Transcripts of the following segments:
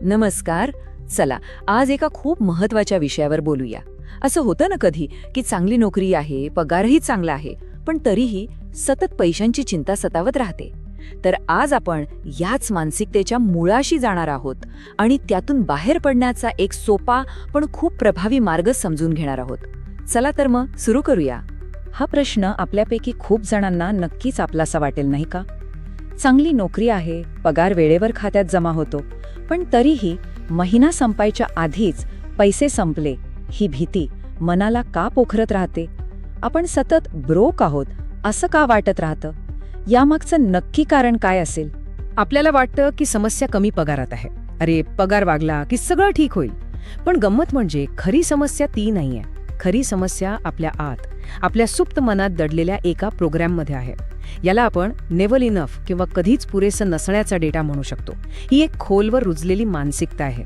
नमस्कार. चला, आज एका खूप महत्वाच्या विषयावर बोलूया. असं होतं ना कधी की चांगली नोकरी आहे, पगारही चांगला आहे, पण तरीही सतत पैशांची चिंता सतावत राहते. तर आज आपण याच मानसिकतेच्या मुळाशी जाणार आहोत आणि त्यातून बाहेर पडण्याचा एक सोपा पण खूप प्रभावी मार्ग समजून घेणार आहोत. चला तर मग सुरू करूया. हा प्रश्न आपल्यापैकी खूप जणांना नक्कीच आपलासा वाटेल, नाही का? चांगली नोकरी आहे, पगार वेळेवर खात्यात जमा होतो, पण तरीही महिना संपायच्या आधीच पैसे संपले ही भीती मनाला का पोखरत राहते? आपण सतत ब्रोक आहोत असं का वाटत राहतं? यामागचं नक्की कारण काय असेल? आपल्याला वाटतं की समस्या कमी पगारात आहे. अरे, पगार वागला की सगळं ठीक होईल. पण गंमत म्हणजे खरी समस्या ती नाहीये. खरी समस्या आपल्या आत, आपल्या सुप्त मनात दडलेल्या एका प्रोग्रॅममध्ये आहे. याला आपण नेव्हर इनफ किंवा कधीच पुरेसं नसण्याचा डेटा म्हणू शकतो. ही एक खोलवर रुजलेली मानसिकता आहे.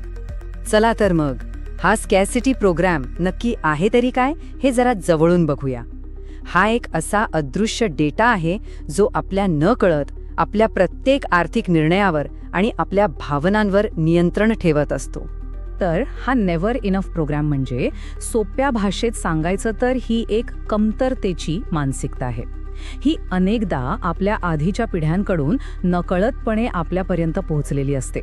चला तर मग हा स्कॅर्सिटी प्रोग्राम नक्की आहे तरी काय हे जरा जवळून बघूया. हा एक असा अदृश्य डेटा आहे जो आपल्या नकळत आपल्या प्रत्येक आर्थिक निर्णयावर आणि आपल्या भावनांवर नियंत्रण ठेवत असतो. तर हा नेव्हर इनफ प्रोग्राम म्हणजे सोप्या भाषेत सांगायचं तर ही एक कमतरतेची मानसिकता आहे. ही अनेकदा आपल्या आधीच्या पिढ्यांकडून नकळतपणे आपल्यापर्यंत पोहोचलेली असते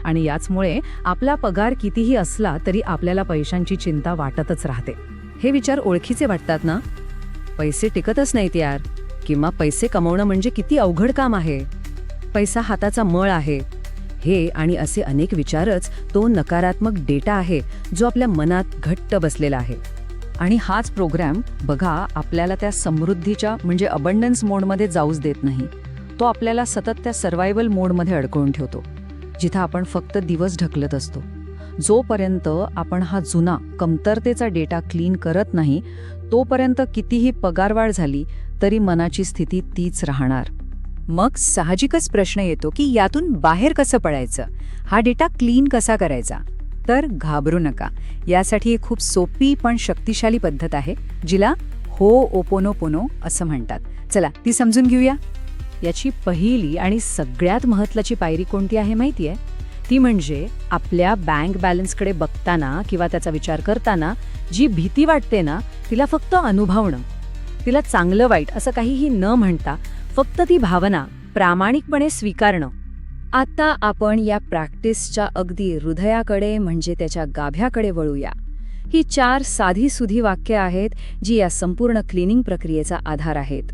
आणि याचमुळे आपला पगार कितीही असला तरी आपल्याला पैशांची चिंता वाटतच राहते. हे विचार ओळखीचे वाटतात ना? पैसे टिकतच नाहीत यार, किंवा पैसे कमवणं म्हणजे किती अवघड काम आहे, पैसा हाताचा मळ आहे, हे आणि असे अनेक विचारच तो नकारात्मक डेटा आहे जो आपल्या मनात घट्ट बसलेला आहे. आणि हाच प्रोग्राम बघा आपल्याला त्या समृद्धीच्या म्हणजे अबंडन्स मोडमध्ये जाऊच देत नाही. तो आपल्याला सतत त्या सर्व्हायव्हल मोडमध्ये अडकवून ठेवतो, जिथं आपण फक्त दिवस ढकलत असतो. जोपर्यंत आपण हा जुना कमतरतेचा डेटा क्लीन करत नाही तोपर्यंत कितीही पगारवाढ झाली तरी मनाची स्थिती तीच राहणार. मग साहजिकच प्रश्न येतो की यातून बाहेर कसं पडायचं, हा डेटा क्लीन कसा करायचा? तर घाबरू नका, यासाठी एक खूप सोपी पण शक्तिशाली पद्धत आहे जिला होओपोनोपोनो असं म्हणतात. चला ती समजून घेऊया. याची पहिली आणि सगळ्यात महत्त्वाची पायरी कोणती आहे माहिती आहे? ती म्हणजे आपल्या बँक बॅलन्सकडे बघताना किंवा त्याचा विचार करताना जी भीती वाटते ना तिला फक्त अनुभवणं. तिला चांगलं वाईट असं काहीही न म्हणता फक्त ती भावना प्रामाणिकपणे स्वीकारणं. आता आपण या प्रॅक्टिसच्या अगदी हृदयाकडे म्हणजे त्याच्या गाभ्याकडे वळूया. ही 4 साधीसुधी वाक्य आहेत जी या संपूर्ण क्लिनिंग प्रक्रियेचा आधार आहेत.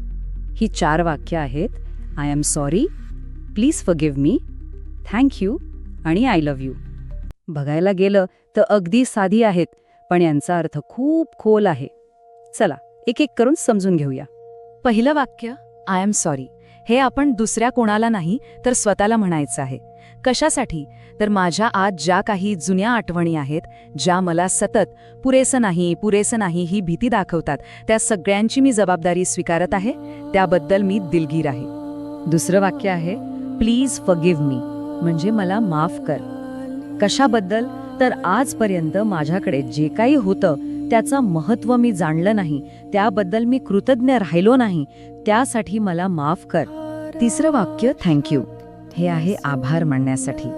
ही 4 वाक्य आहेत: I am sorry, please forgive me, thank you आणि आय लव्ह यू. बघायला गेलं तर अगदी साधी आहेत, पण यांचा अर्थ खूप खोल आहे. चला एक एक करून समजून घेऊया. पहिलं वाक्य आय एम सॉरी. हे आपण दुसऱ्या कोणाला नाही तर स्वतःला म्हणायचं आहे. कशासाठी? तर माझ्या आत ज्या काही जुन्या आठवणी आहेत, ज्या मला सतत पुरेसं नाही ही भीती दाखवतात, त्या सगळ्यांची मी जबाबदारी स्वीकारत आहे. त्याबद्दल मी दिलगीर आहे. दुसरं वाक्य आहे प्लीज फॉरगिव्ह मी, म्हणजे मला माफ कर. कशाबद्दल? तर आजपर्यंत माझ्याकडे जे काही होतं त्याचं महत्त्व मी जाणलं नाही, त्याबद्दल मी कृतज्ञ राहिलो नाही, त्यासाठी मला माफ कर. तिसरं वाक्य थँक्यू. हे आहे आभार मानण्यासाठी.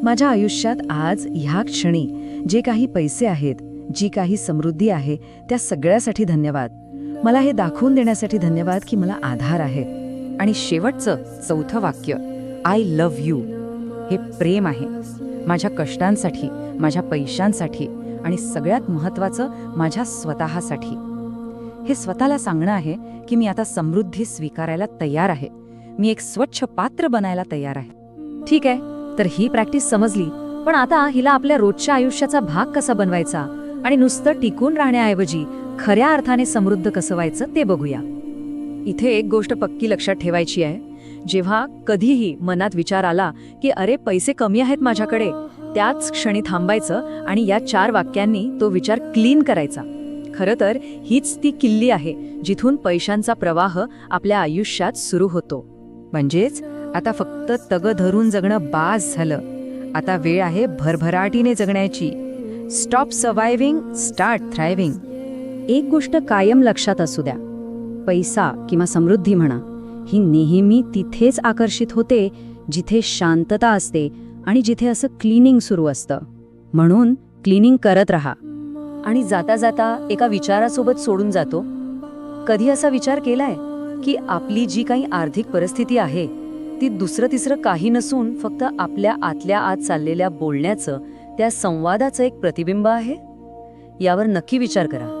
माझ्या आयुष्यात आज ह्या क्षणी जे काही पैसे आहेत, जी काही समृद्धी आहे, त्या सगळ्यासाठी धन्यवाद. मला हे दाखवून देण्यासाठी धन्यवाद की मला आधार आहे. आणि शेवटचं चौथं वाक्य आय लव्ह यू. हे प्रेम आहे माझ्या कष्टांसाठी, माझ्या पैशांसाठी आणि सगळ्यात महत्त्वाचं माझ्या स्वतःसाठी. हे स्वतःला सांगणं आहे की मी आता समृद्धी स्वीकारायला तयार आहे, मी एक स्वच्छ पात्र बनायला तयार आहे. ठीक आहे, तर ही प्रॅक्टिस समजली, पण आता हिला आपल्या रोजच्या आयुष्याचा भाग कसा बनवायचा आणि नुसतं टिकून राहण्याऐवजी खऱ्या अर्थाने समृद्ध कसं व्हायचं ते बघूया. इथे एक गोष्ट पक्की लक्षात ठेवायची आहे. जेव्हा कधीही मनात विचार आला की अरे पैसे कमी आहेत माझ्याकडे, त्याच क्षणी थांबायचं आणि या 4 वाक्यांनी तो विचार क्लीन करायचा. खरं तर हीच ती किल्ली आहे जिथून पैशांचा प्रवाह आपल्या आयुष्यात सुरू होतो. म्हणजेच आता फक्त तग धरून जगणं बास झालं. आता वेळ आहे भरभराटीने जगण्याची. Stop surviving, start thriving. एक गोष्ट कायम लक्षात असू द्या, पैसा किंवा समृद्धी म्हणा ही नेहमी तिथेच आकर्षित होते जिथे शांतता असते आणि जिथे असं क्लिनिंग सुरू असतं. म्हणून क्लिनिंग करत राहा. आणि जाता जाता एका विचारासोबत सोडून जातो. कधी असा विचार केलाय की आपली जी काही आर्थिक परिस्थिती आहे ती दुसरं तिसरं काही नसून फक्त आपल्या आतल्या आत चाललेल्या बोलण्याचं, त्या संवादाचं एक प्रतिबिंब आहे? यावर नक्की विचार करा.